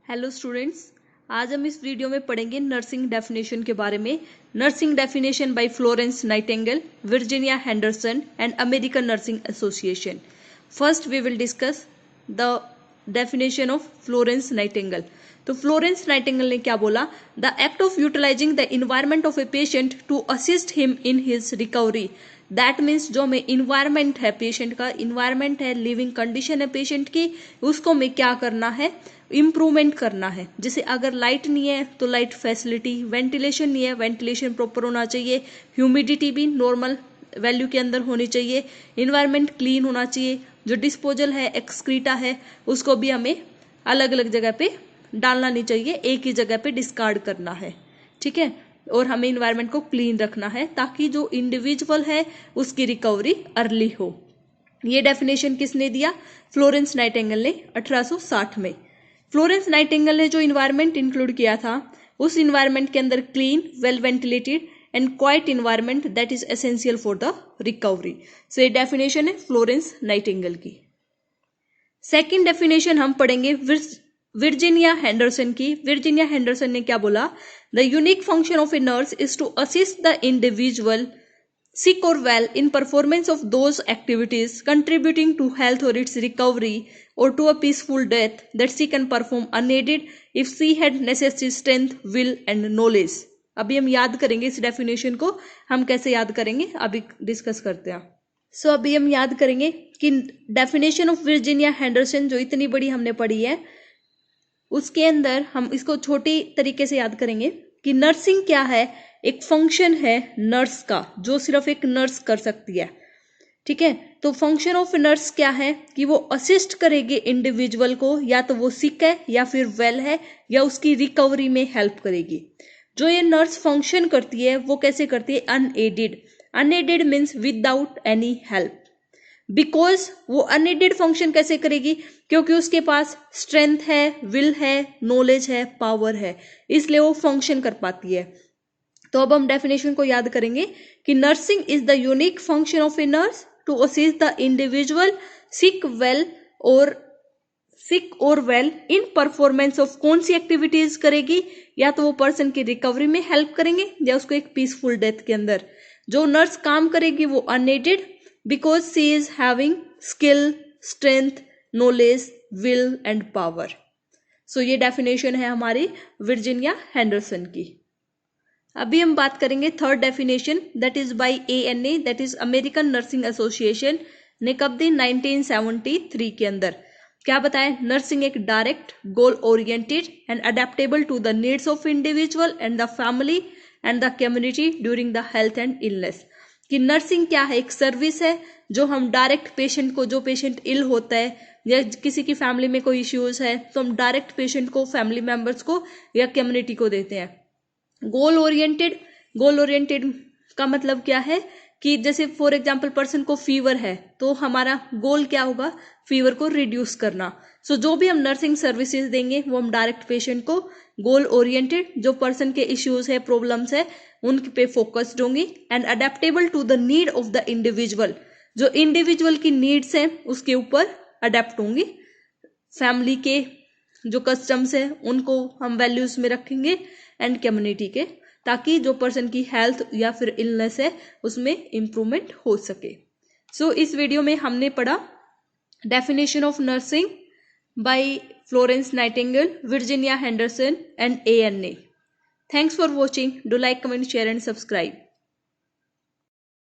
Hello students, आज हम इस वीडियो में पढ़ेंगे नर्सिंग डेफिनेशन के बारे में। Nursing definition by Florence Nightingale, Virginia Henderson and American nursing association. First we will discuss the definition of Florence Nightingale. तो फ्लोरेंस नाइटिंगेल ने क्या बोला? The act of utilising the environment of a patient to assist him in his recovery. That means जो हमें environment है, patient का environment है, living condition है पेशेंट की, उसको हमें क्या करना है? इम्प्रूवमेंट करना है। जैसे अगर लाइट नहीं है तो लाइट फैसिलिटी, वेंटिलेशन नहीं है, वेंटिलेशन प्रॉपर होना चाहिए, ह्यूमिडिटी भी नॉर्मल वैल्यू के अंदर होनी चाहिए, इन्वायरमेंट क्लीन होना चाहिए, जो डिस्पोजल है, एक्सक्रीटा है, उसको भी हमें अलग अलग जगह पे डालना नहीं चाहिए, एक ही जगह पे डिस्कार्ड करना है, ठीक है। और हमें इन्वायरमेंट को क्लीन रखना है ताकि जो इंडिविजुअल है उसकी रिकवरी अर्ली हो। ये डेफिनेशन किसने दिया? फ्लोरेंस नाइटिंगेल ने 1860 में। फ्लोरेंस नाइटिंगेल ने जो इन्वायरमेंट इंक्लूड किया था, उस इन्वायरमेंट के अंदर clean, well ventilated and quiet environment that is essential for the recovery. So ये डेफिनेशन है फ्लोरेंस नाइटिंगेल की। सेकेंड डेफिनेशन हम पढ़ेंगे वर्जीनिया हेंडरसन की। वर्जीनिया हेंडरसन ने क्या बोला? The unique function of a nurse is to assist the individual sick or well in performance of those activities contributing to health or its recovery or to a peaceful death that she can perform unaided if she had necessary strength, will and knowledge। अभी हम याद करेंगे इस definition को। हम कैसे याद करेंगे अभी डिस्कस करते हैं। अभी हम याद करेंगे कि डेफिनेशन ऑफ वर्जीनिया हेंडरसन जो इतनी बड़ी हमने पढ़ी है, उसके अंदर हम इसको छोटी तरीके से याद करेंगे कि नर्सिंग क्या है। एक फंक्शन है नर्स का जो सिर्फ एक नर्स कर सकती है, ठीक है। तो फंक्शन ऑफ नर्स क्या है कि वो असिस्ट करेगी इंडिविजुअल को, या तो वो सिक है या फिर वेल है, या उसकी रिकवरी में हेल्प करेगी। जो ये नर्स फंक्शन करती है वो कैसे करती है? Unaided. Unaided means without any help. Because वो अनएडेड फंक्शन कैसे करेगी? क्योंकि उसके पास स्ट्रेंथ है, विल है, नॉलेज है, पावर है, इसलिए वो फंक्शन कर पाती है। तो अब हम डेफिनेशन को याद करेंगे कि nursing is the unique function of a nurse to assist the individual sick और वेल इन परफॉर्मेंस ऑफ। कौन सी एक्टिविटीज करेगी? या तो वो पर्सन की रिकवरी में हेल्प करेंगे या उसको एक पीसफुल डेथ के अंदर। जो नर्स काम करेगी वो unaided, because she is having skill, strength, knowledge, will and power. So ये डेफिनेशन है हमारी वर्जीनिया हेंडरसन की। अभी हम बात करेंगे third definition, that is by ANA, that is American nursing association ने कब दी? 1973 के अंदर। क्या बताया? नर्सिंग एक direct, goal oriented and adaptable to the needs of individual and the family and the community during the health and illness. कि nursing क्या है? एक सर्विस है जो हम डायरेक्ट पेशेंट को, जो पेशेंट इल होता है या किसी की फैमिली में कोई इश्यूज है, तो हम डायरेक्ट पेशेंट को, फैमिली मेंबर्स को या कम्युनिटी को देते हैं। गोल ओरिएंटेड, गोल ओरिएंटेड का मतलब क्या है कि जैसे फॉर एग्जांपल पर्सन को फीवर है तो हमारा गोल क्या होगा? फीवर को रिड्यूस करना। सो जो भी हम नर्सिंग सर्विसेज देंगे वो हम डायरेक्ट पेशेंट को गोल ओरिएंटेड, जो पर्सन के इश्यूज है, प्रॉब्लम्स है, उन पे फोकस्ड होंगी। And adaptable to the need of the individual, जो इंडिविजुअल की नीड्स है उसके ऊपर अडेप्ट होंगी। फैमिली के जो कस्टम्स है उनको हम वैल्यूज में रखेंगे एंड कम्युनिटी के, ताकि जो पर्सन की हेल्थ या फिर इलनेस है उसमें इंप्रूवमेंट हो सके। सो इस वीडियो में हमने पढ़ा definition of nursing by Florence Nightingale, Virginia Henderson and ANA। Thanks for watching. Do like, comment, share and subscribe.